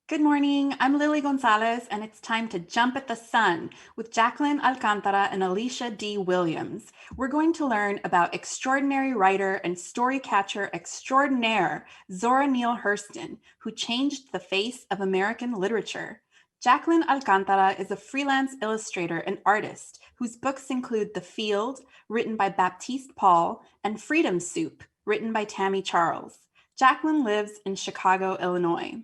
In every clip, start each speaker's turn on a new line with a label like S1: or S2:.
S1: Good morning, I'm Lily Gonzalez, and it's time to jump at the sun with Jacqueline Alcántara and Alicia D. Williams. We're going to learn about extraordinary writer and storycatcher extraordinaire Zora Neale Hurston, who changed the face of American literature. Jacqueline Alcántara is a freelance illustrator and artist whose books include The Field, written by Baptiste Paul, and Freedom Soup, written by Tami Charles. Jacqueline lives in Chicago, Illinois.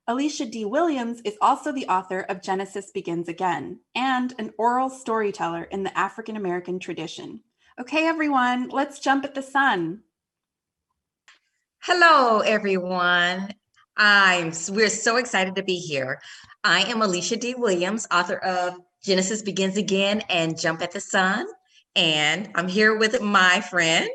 S1: Alicia D. Williams is also the author of Genesis Begins Again and an oral storyteller in the African American tradition. Okay, everyone, let's jump at the sun.
S2: Hello, everyone. We're so excited to be here. I am Alicia D. Williams, author of Genesis Begins Again and Jump at the Sun. And I'm here with my friend.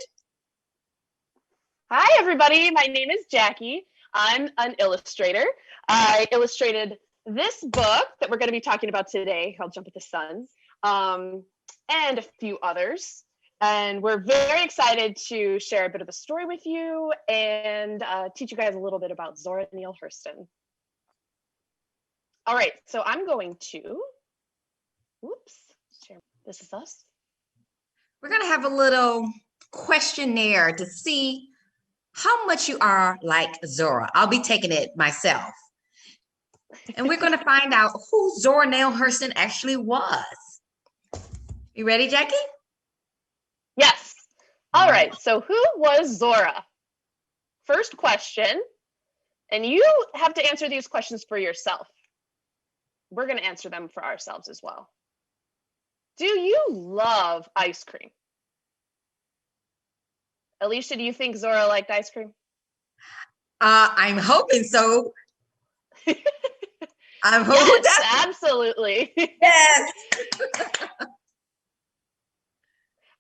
S3: Hi, everybody. My name is Jackie. I'm an illustrator. I illustrated this book that we're going to be talking about today called Jump at the Sun, and a few others. And we're very excited to share a bit of a story with you and teach you guys a little bit about Zora Neale Hurston. All right, so I'm going to, share. This is us.
S2: We're going to have a little questionnaire to see how much you are like Zora. I'll be taking it myself. And we're going to find out who Zora Neale Hurston actually was. You ready, Jackie?
S3: Yes. All right. So who was Zora? First question. And you have to answer these questions for yourself. We're going to answer them for ourselves as well. Do you love ice cream? Alicia, do you think Zora liked ice cream?
S2: I'm hoping so. I'm hoping
S3: yes, absolutely.
S2: Yes.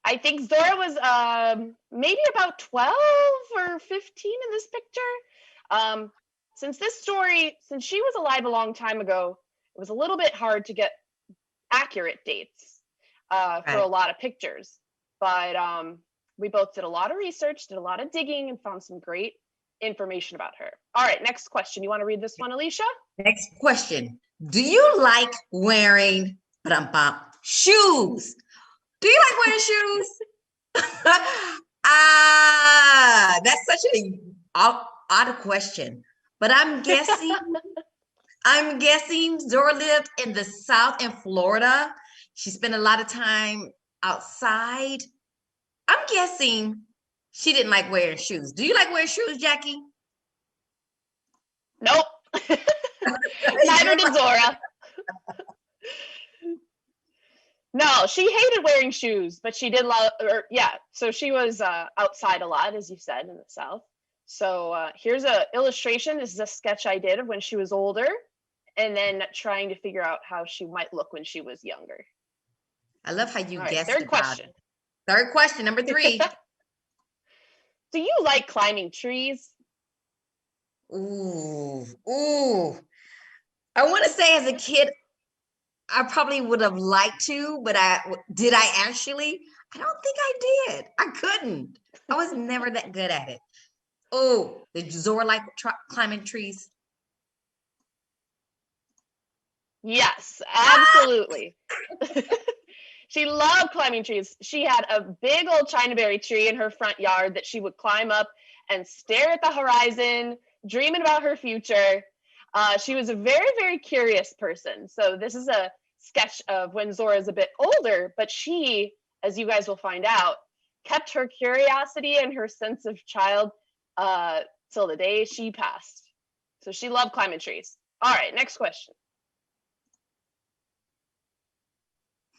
S3: I think Zora was maybe about 12 or 15 in this picture. Since she was alive a long time ago, it was a little bit hard to get accurate dates for a lot of pictures. But we both did a lot of research, did a lot of digging, and found some great information about her. All right, next question. You want to read this one, Alicia?
S2: Next question. Do you like wearing shoes? Do you like wearing shoes? That's such an odd question. But I'm guessing Zora lived in the South in Florida. She spent a lot of time outside. I'm guessing she didn't like wearing shoes. Do you like wearing shoes, Jackie?
S3: Nope. Neither did Zora. No, she hated wearing shoes, but she did love, so she was outside a lot, as you said, in the South. So here's an illustration. This is a sketch I did of when she was older, and then trying to figure out how she might look when she was younger.
S2: I love how you guessed.
S3: Third question.
S2: Third question, number 3.
S3: Do you like climbing trees?
S2: Ooh. I want to say as a kid, I probably would have liked to, but did I actually? I don't think I did. I couldn't. I was never that good at it. Oh, did Zora like climbing trees?
S3: Yes, absolutely. She loved climbing trees. She had a big old Chinaberry tree in her front yard that she would climb up and stare at the horizon, dreaming about her future. She was a very, very curious person. So this is a sketch of when Zora is a bit older, but she, as you guys will find out, kept her curiosity and her sense of child till the day she passed. So she loved climbing trees. All right, next question.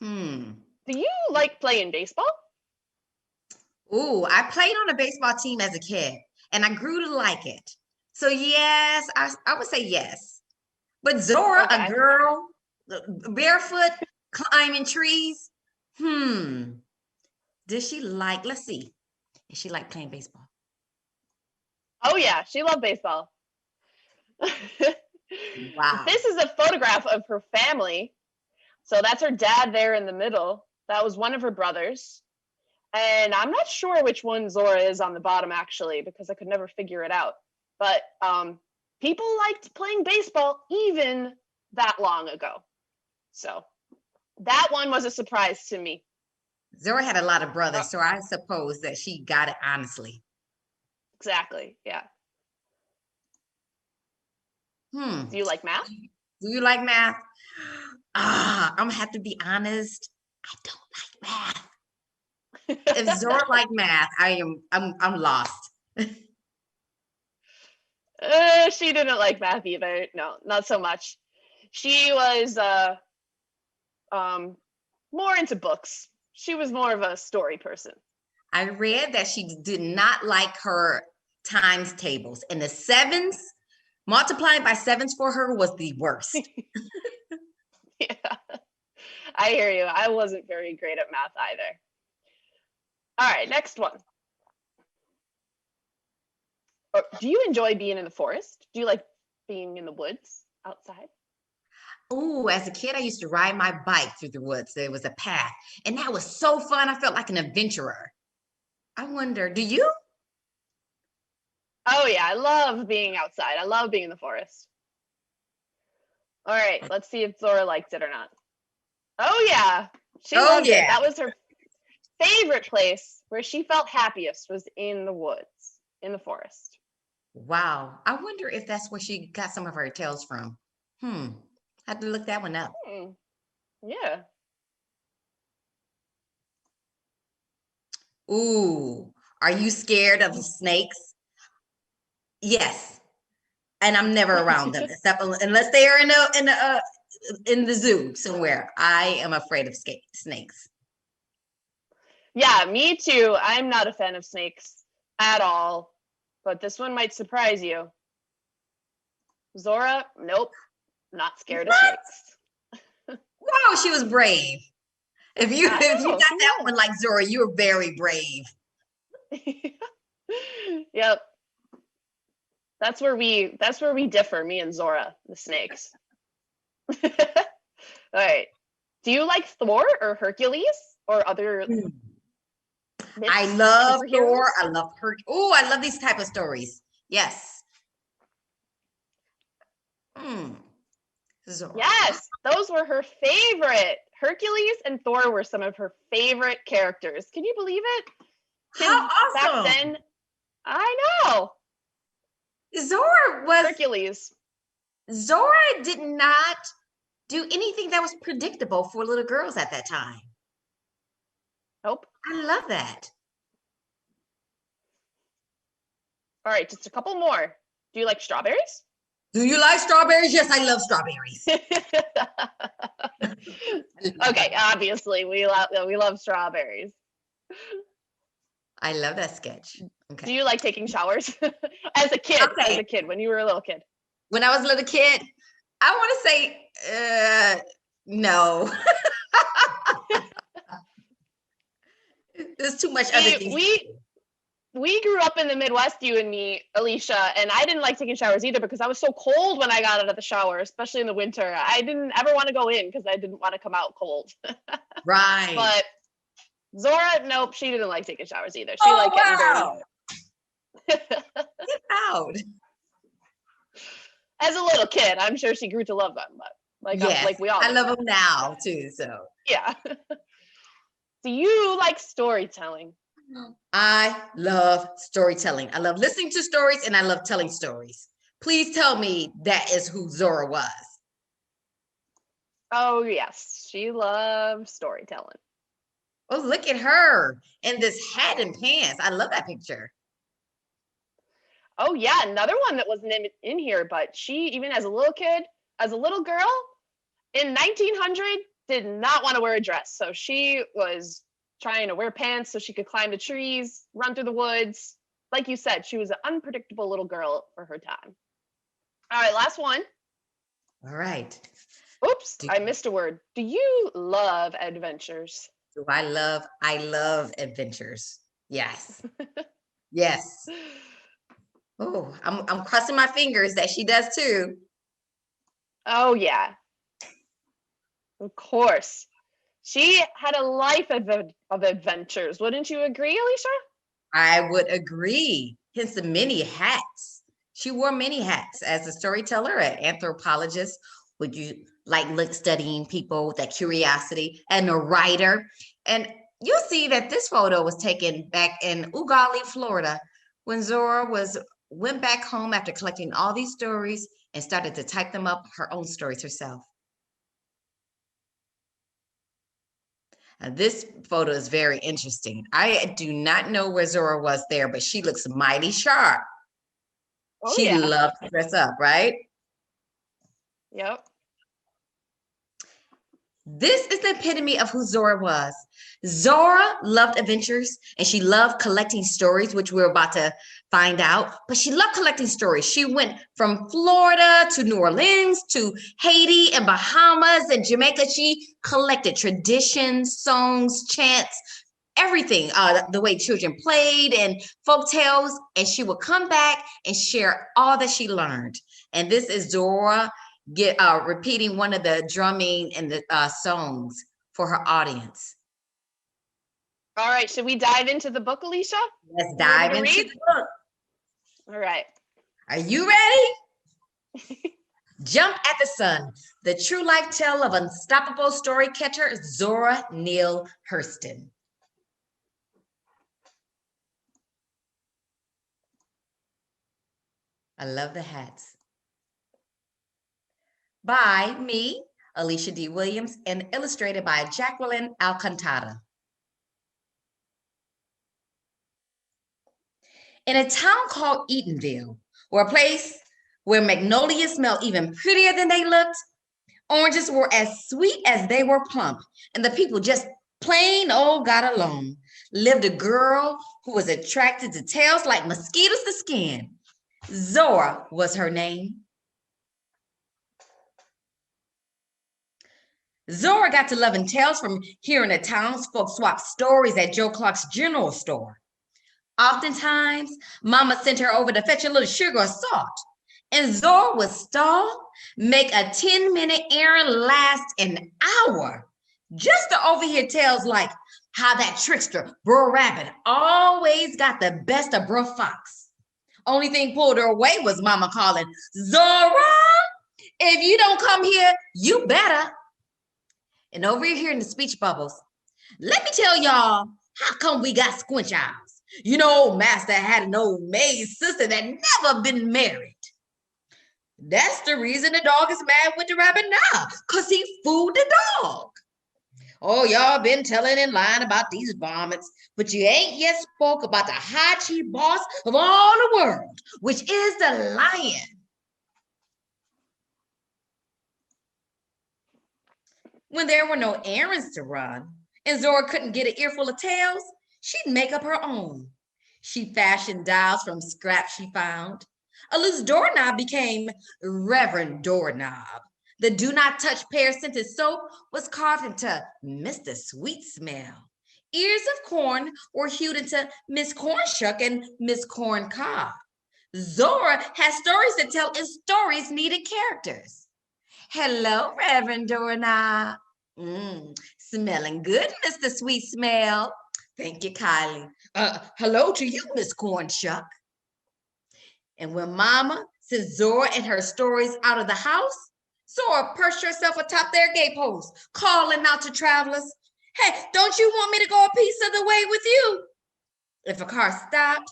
S3: Do you like playing baseball?
S2: Ooh, I played on a baseball team as a kid, and I grew to like it. So yes, I would say yes. But Zora, a girl, barefoot, climbing trees. Did she like, let's see. Did she like playing baseball?
S3: Oh yeah, she loved baseball. Wow. This is a photograph of her family. So that's her dad there in the middle. That was one of her brothers. And I'm not sure which one Zora is on the bottom, actually, because I could never figure it out. But people liked playing baseball even that long ago. So that one was a surprise to me.
S2: Zora had a lot of brothers, so I suppose that she got it honestly.
S3: Exactly. Yeah. Do you like math?
S2: Do you like math? I'm gonna have to be honest. I don't like math. If Zora like math, I'm lost.
S3: She didn't like math either. No, not so much. She was more into books. She was more of a story person.
S2: I read that she did not like her times tables, and the sevens, multiplying by sevens for her was the worst.
S3: Yeah, I hear you. I wasn't very great at math either. All right, next one. Do you enjoy being in the forest? Do you like being in the woods outside?
S2: Oh, as a kid, I used to ride my bike through the woods. There was a path, and that was so fun. I felt like an adventurer. I wonder, do you?
S3: Oh yeah, I love being outside. I love being in the forest. All right, let's see if Zora liked it or not. Oh yeah, she loved it. That was her favorite place where she felt happiest, was in the woods, in the forest.
S2: Wow. I wonder if that's where she got some of her tales from. I have to look that one up.
S3: Yeah.
S2: Ooh, are you scared of the snakes? Yes. And I'm never around them, except unless they are in the zoo somewhere. I am afraid of snakes.
S3: Yeah, me too. I'm not a fan of snakes at all, but this one might surprise you. Zora, nope, not scared of snakes.
S2: Wow, she was brave. If you got that one like Zora, you were very brave.
S3: Yep. That's where we differ, me and Zora, the snakes. All right. Do you like Thor or Hercules or other
S2: I love Thor. I love Hercules. Oh, I love these type of stories. Yes. Zora.
S3: Yes, those were her favorite. Hercules and Thor were some of her favorite characters. Can you believe it?
S2: How awesome.
S3: Back then, I know.
S2: Zora was
S3: Hercules.
S2: Zora did not do anything that was predictable for little girls at that time.
S3: Nope.
S2: I love that.
S3: All right, just a couple more. Do you like strawberries?
S2: Do you like strawberries? Yes, I love strawberries.
S3: Okay, obviously we love strawberries.
S2: I love that sketch. Okay.
S3: Do you like taking showers as a kid? Okay. As a kid, when you were a little kid.
S2: When I was a little kid, I want to say no. There's too much other things.
S3: We grew up in the Midwest, you and me, Alicia, and I didn't like taking showers either because I was so cold when I got out of the shower, especially in the winter. I didn't ever want to go in because I didn't want to come out cold.
S2: Right.
S3: But Zora, nope, she didn't like taking showers either. She liked getting dirty.
S2: Get out.
S3: As a little kid, I'm sure she grew to love them, but like we all
S2: I love them now too. So
S3: yeah. Do you like storytelling?
S2: I love storytelling. I love listening to stories and I love telling stories. Please tell me that is who Zora was.
S3: Oh yes, she loves storytelling.
S2: Oh, look at her in this hat and pants. I love that picture.
S3: Oh yeah, another one that wasn't in here, but she, even as a little kid, as a little girl, in 1900, did not want to wear a dress. So she was trying to wear pants so she could climb the trees, run through the woods. Like you said, she was an unpredictable little girl for her time. All right, last one.
S2: All right.
S3: Oops, I missed a word. Do you love adventures?
S2: Do I love adventures. Yes. Yes. Oh, I'm crossing my fingers that she does too.
S3: Oh yeah. Of course. She had a life of adventures. Wouldn't you agree, Alicia?
S2: I would agree. Hence the many hats She wore many hats as a storyteller, an anthropologist. Would you like studying people with that curiosity, and a writer? And you'll see that this photo was taken back in Ugali, Florida, when Zora went back home after collecting all these stories and started to type them up, her own stories herself. This photo is very interesting. I do not know where Zora was there, but she looks mighty sharp.
S3: Oh,
S2: She
S3: yeah.
S2: loved to dress up, right?
S3: Yep.
S2: This is the epitome of who Zora was. Zora loved adventures and she loved collecting stories, which we're about to find out, but she loved collecting stories. She went from Florida to New Orleans to Haiti and Bahamas and Jamaica. She collected traditions, songs, chants, everything, the way children played and folk tales, and she would come back and share all that she learned. And this is Zora repeating one of the drumming and the songs for her audience.
S3: All right, should we dive into the book, Alicia?
S2: Let's dive into the book.
S3: All right.
S2: Are you ready? Jump at the Sun, the true life tale of unstoppable story catcher Zora Neale Hurston. I love the hats. By me, Alicia D. Williams, and illustrated by Jacqueline Alcántara. In a town called Eatonville, or a place where magnolias smelled even prettier than they looked, oranges were as sweet as they were plump, and the people just plain old got along, lived a girl who was attracted to tails like mosquitoes to skin. Zora was her name. Zora got to loving tales from hearing the townsfolk swap stories at Joe Clark's general store. Oftentimes, Mama sent her over to fetch a little sugar or salt, and Zora would stall, make a 10-minute errand last an hour, just to overhear tales like how that trickster, Brer Rabbit, always got the best of Brer Fox. Only thing pulled her away was Mama calling, "Zora, if you don't come here, you better." And over here in the speech bubbles, let me tell y'all how come we got squinch eyes. You know, Master had an old maid sister that never been married. That's the reason the dog is mad with the rabbit now, because he fooled the dog. Oh, y'all been telling and lying about these varmints, but you ain't yet spoke about the high chief boss of all the world, which is the lion. When there were no errands to run and Zora couldn't get an earful of tales, she'd make up her own. She fashioned dolls from scraps she found. A loose doorknob became Reverend Doorknob. The do not touch pear scented soap was carved into Mr. Sweet Smell. Ears of corn were hewed into Miss Cornshuck and Miss Corn Cob. Zora had stories to tell and stories needed characters. Hello, Reverend Doorknob. Smelling good, Mr. Sweet Smell. Thank you, Kylie. Hello to you, Miss Cornshuck. And when Mama sent Zora and her stories out of the house, Zora perched herself atop their gatepost, calling out to travelers, "Hey, don't you want me to go a piece of the way with you?" If a car stopped,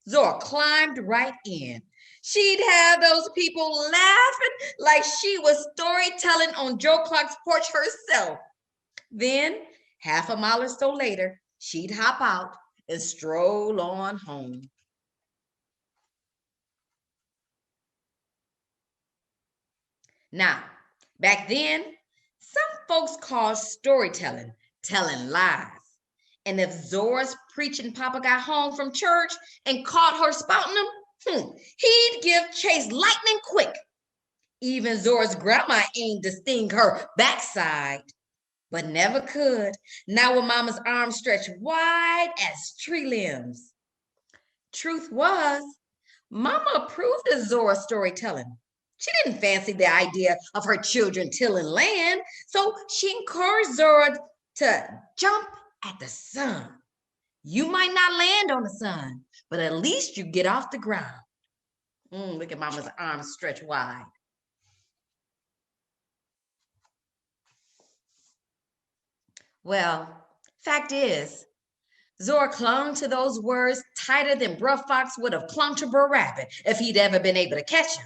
S2: Zora climbed right in. She'd have those people laughing like she was storytelling on Joe Clark's porch herself. Then, half a mile or so later, she'd hop out and stroll on home. Now, back then, some folks called storytelling telling lies. And if Zora's preaching papa got home from church and caught her spouting them, he'd give chase lightning quick. Even Zora's grandma aimed to sting her backside, but never could. Now with Mama's arms stretched wide as tree limbs. Truth was, Mama approved of Zora's storytelling. She didn't fancy the idea of her children tilling land, so she encouraged Zora to jump at the sun. You might not land on the sun, but at least you get off the ground. Look at Mama's arms stretched wide. Well, fact is, Zora clung to those words tighter than Bruh Fox would have clung to Brer Rabbit if he'd ever been able to catch him.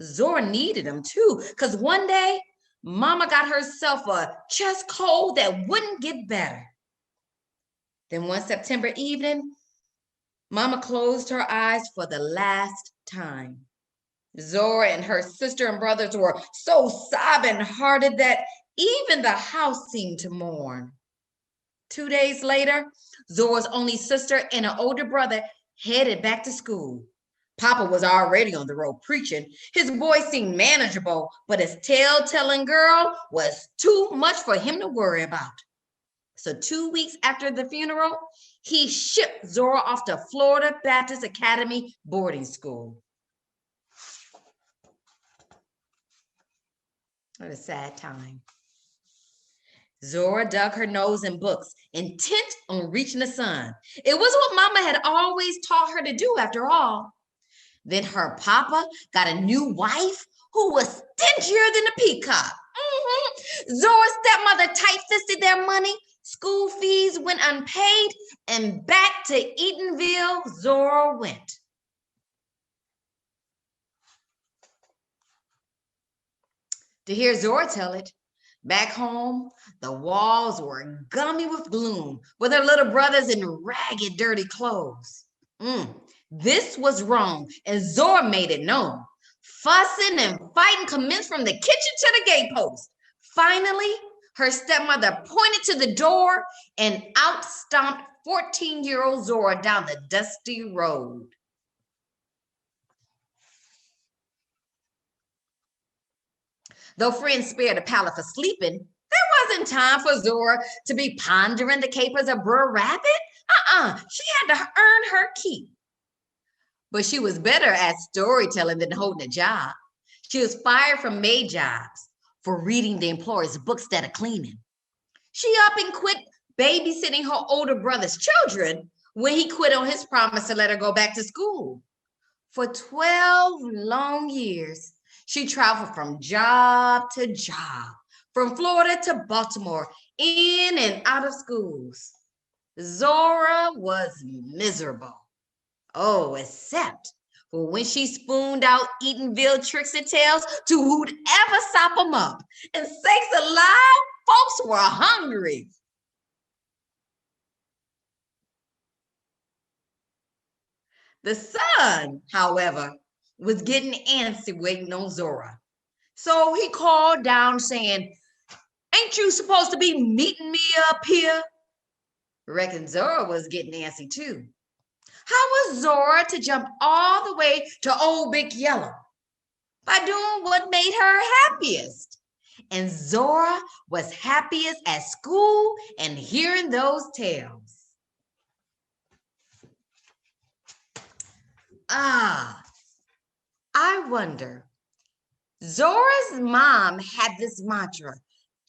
S2: Zora needed him too, because one day, Mama got herself a chest cold that wouldn't get better. Then one September evening, Mama closed her eyes for the last time. Zora and her sister and brothers were so sobbing-hearted that even the house seemed to mourn. 2 days later, Zora's only sister and an older brother headed back to school. Papa was already on the road preaching. His voice seemed manageable, but his tale-telling girl was too much for him to worry about. So 2 weeks after the funeral, he shipped Zora off to Florida Baptist Academy boarding school. What a sad time. Zora dug her nose in books, intent on reaching the sun. It was what Mama had always taught her to do, after all. Then her papa got a new wife who was stingier than a peacock. Zora's stepmother tight-fisted their money. School fees went unpaid, and back to Eatonville Zora went. To hear Zora tell it, back home, the walls were gummy with gloom, with her little brothers in ragged, dirty clothes. This was wrong, and Zora made it known. Fussing and fighting commenced from the kitchen to the gatepost. Finally, her stepmother pointed to the door and out stomped 14-year-old Zora down the dusty road. Though friends spared a pallet for sleeping, there wasn't time for Zora to be pondering the capers of Brer Rabbit. She had to earn her keep. But she was better at storytelling than holding a job. She was fired from maid jobs for reading the employer's books instead of cleaning. She up and quit babysitting her older brother's children when he quit on his promise to let her go back to school. For 12 long years, she traveled from job to job, from Florida to Baltimore, in and out of schools. Zora was miserable. Oh, except for when she spooned out Eatonville tricks and tales to who'ever sop them up. And sakes alive, folks were hungry. The sun, however, was getting antsy waiting on Zora. So he called down saying, "Ain't you supposed to be meeting me up here?" Reckon Zora was getting antsy too. How was Zora to jump all the way to Old Big Yellow? By doing what made her happiest. And Zora was happiest at school and hearing those tales. I wonder, Zora's mom had this mantra,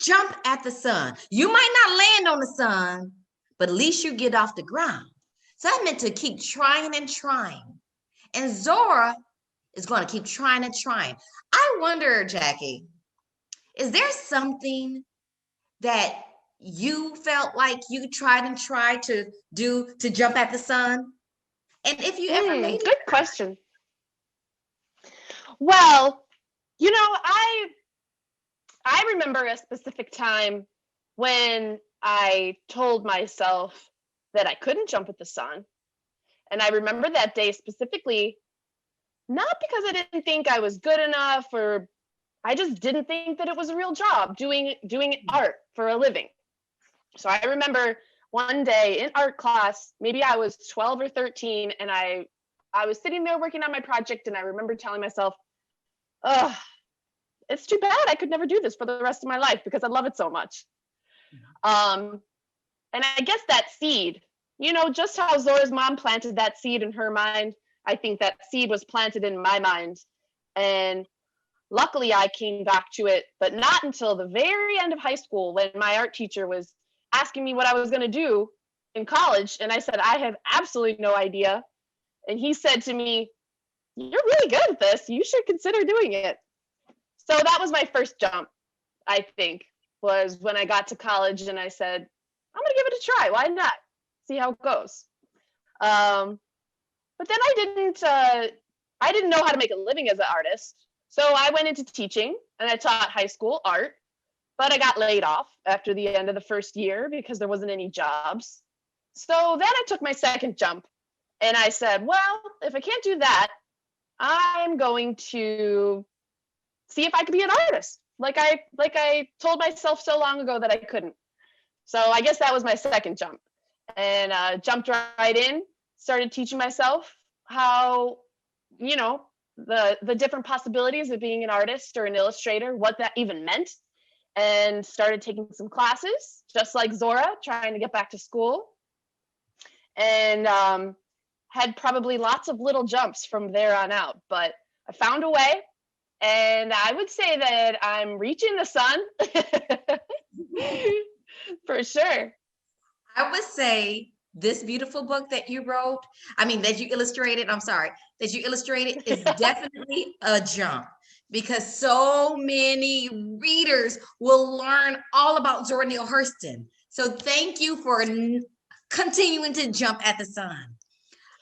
S2: jump at the sun. You might not land on the sun, but at least you get off the ground. So that meant to keep trying and trying. And Zora is going to keep trying and trying. I wonder, Jackie, is there something that you felt like you tried and tried to do to jump at the sun? And if you ever made it?
S3: Good question. Well, you know, I remember a specific time when I told myself that I couldn't jump at the sun. And I remember that day specifically, not because I didn't think I was good enough, or I just didn't think that it was a real job doing art for a living. So I remember one day in art class, maybe I was 12 or 13, and I was sitting there working on my project, and I remember telling myself, oh, it's too bad I could never do this for the rest of my life because I love it so much. And I guess that seed, you know, just how Zora's mom planted that seed in her mind, I think that seed was planted in my mind. And luckily I came back to it, but not until the very end of high school when my art teacher was asking me what I was going to do in college. And I said, I have absolutely no idea. And he said to me, you're really good at this. You should consider doing it. So that was my first jump, I think, was when I got to college and I said, I'm going to give it a try. Why not? See how it goes. But then I didn't know how to make a living as an artist. So I went into teaching and I taught high school art, but I got laid off after the end of the first year because there wasn't any jobs. So then I took my second jump and I said, well, if I can't do that, I'm going to see if I could be an artist. Like I told myself so long ago that I couldn't. So I guess that was my second jump, and jumped right in, started teaching myself how, the different possibilities of being an artist or an illustrator, what that even meant, and started taking some classes, just like Zora, trying to get back to school, and had probably lots of little jumps from there on out, but I found a way. And I would say that I'm reaching the sun for sure.
S2: I would say this beautiful book that you wrote, that you illustrated is definitely a jump, because so many readers will learn all about Zora Neale Hurston. So thank you for continuing to jump at the sun.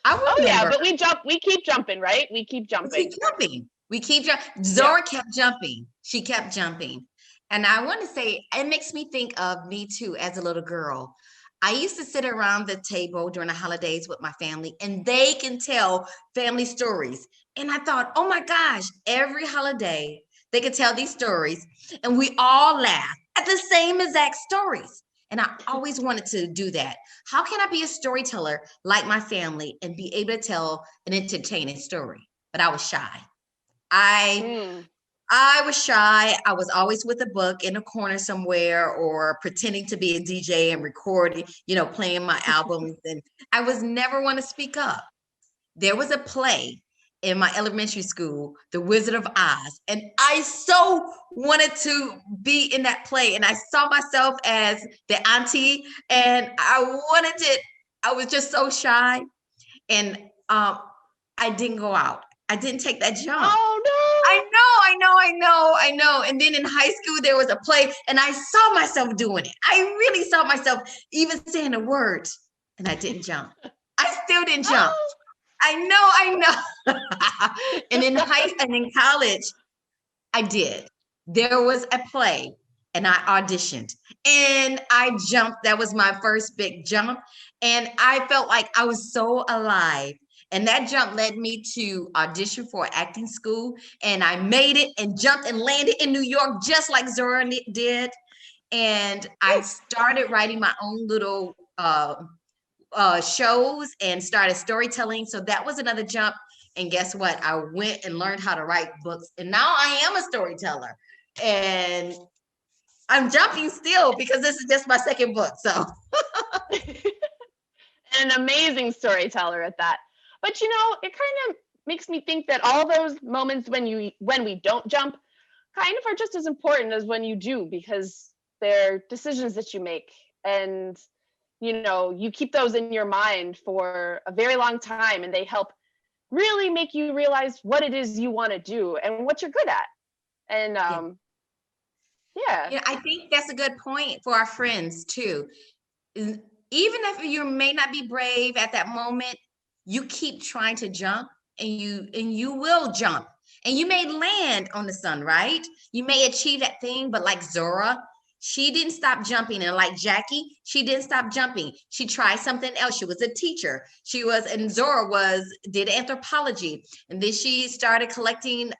S3: But we keep jumping, right? We keep jumping.
S2: Zora kept jumping. She kept jumping. And I want to say, it makes me think of me too as a little girl. I used to sit around the table during the holidays with my family, and they can tell family stories. And I thought, oh my gosh, every holiday they could tell these stories and we all laugh at the same exact stories. And I always wanted to do that. How can I be a storyteller like my family and be able to tell an entertaining story? But I was shy. I was shy. I was always with a book in a corner somewhere, or pretending to be a DJ and recording, playing my albums. And I was never one to speak up. There was a play in my elementary school, The Wizard of Oz, and I so wanted to be in that play. And I saw myself as the auntie, and I wanted it. I was just so shy, and I didn't go out. I didn't take that jump.
S3: Oh no!
S2: I know. And then in high school, there was a play, and I saw myself doing it. I really saw myself even saying the words, and I didn't jump. I still didn't jump. I know. And in college, I did. There was a play, and I auditioned, and I jumped. That was my first big jump, and I felt like I was so alive. And that jump led me to audition for acting school. And I made it and jumped and landed in New York, just like Zora did. And I started writing my own little shows and started storytelling. So that was another jump. And guess what? I went and learned how to write books. And now I am a storyteller. And I'm jumping still, because this is just my second book. So
S3: an amazing storyteller at that. But it kind of makes me think that all those moments when we don't jump kind of are just as important as when you do, because they're decisions that you make, and you keep those in your mind for a very long time, and they help really make you realize what it is you want to do and what you're good at. And
S2: I think that's a good point for our friends too. Even if you may not be brave at that moment, you keep trying to jump, and you will jump, and you may land on the sun, right? You may achieve that thing, but like Zora, she didn't stop jumping. And like Jackie, she didn't stop jumping. She tried something else. She was a teacher. Zora did anthropology. And then she started collecting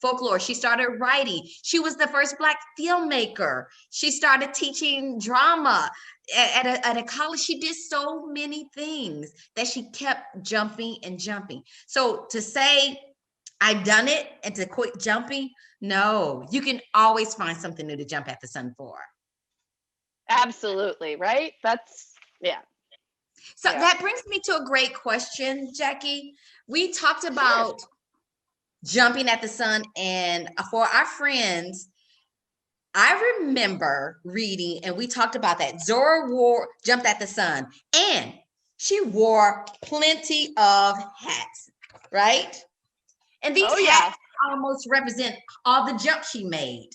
S2: folklore. She started writing. She was the first Black filmmaker. She started teaching drama at a college. She did so many things that she kept jumping and jumping. So to say I've done it and to quit jumping, no, you can always find something new to jump at the sun for.
S3: Absolutely, right?
S2: So that brings me to a great question, Jackie. We talked about jumping at the sun, and for our friends, I remember reading, and we talked about that. Zora jumped at the sun, and she wore plenty of hats, right? And these
S3: Oh, yeah.
S2: hats almost represent all the jumps she made.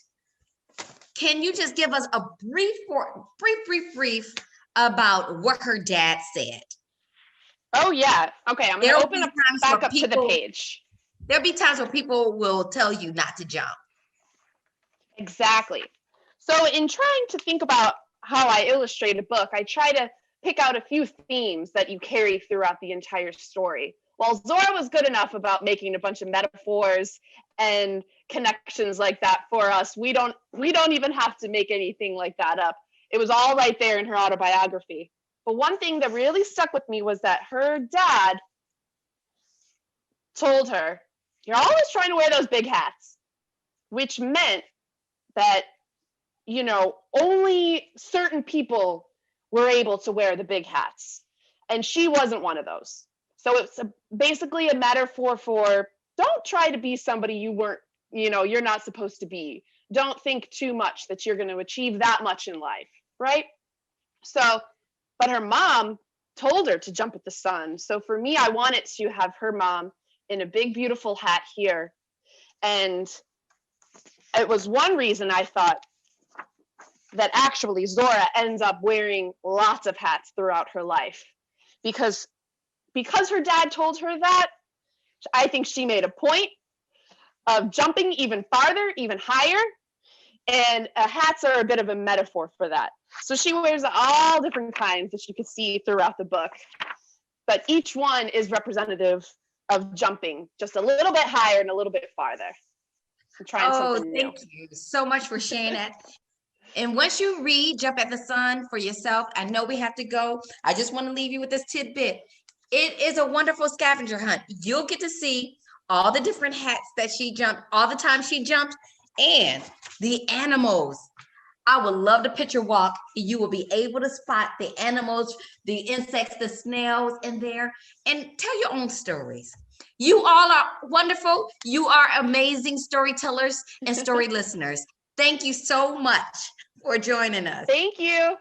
S2: Can you just give us a brief about what her dad said?
S3: Oh, yeah. Okay, I'm going to open up back up to the page.
S2: There'll be times where people will tell you not to jump.
S3: Exactly. So in trying to think about how I illustrate a book, I try to pick out a few themes that you carry throughout the entire story. While Zora was good enough about making a bunch of metaphors and connections like that for us, we don't even have to make anything like that up. It was all right there in her autobiography. But one thing that really stuck with me was that her dad told her, "You're always trying to wear those big hats," which meant that, you know, only certain people were able to wear the big hats. And she wasn't one of those. So it's basically a metaphor for don't try to be somebody you're not supposed to be. Don't think too much that you're going to achieve that much in life, right? So, but her mom told her to jump at the sun. So for me, I wanted to have her mom in a big, beautiful hat here. And it was one reason I thought that actually Zora ends up wearing lots of hats throughout her life. Because her dad told her that, I think she made a point of jumping even farther, even higher. And hats are a bit of a metaphor for that. So she wears all different kinds that you can see throughout the book. But each one is representative of jumping just a little bit higher and a little bit farther. I'm trying something new.
S2: Thank you so much for sharing that. And once you read Jump at the Sun for yourself, I know we have to go. I just want to leave you with this tidbit. It is a wonderful scavenger hunt. You'll get to see all the different hats that she jumped, all the time she jumped, and the animals. I would love to picture walk. You will be able to spot the animals, the insects, the snails in there, and tell your own stories. You all are wonderful. You are amazing storytellers and story listeners. Thank you so much for joining us.
S3: Thank you.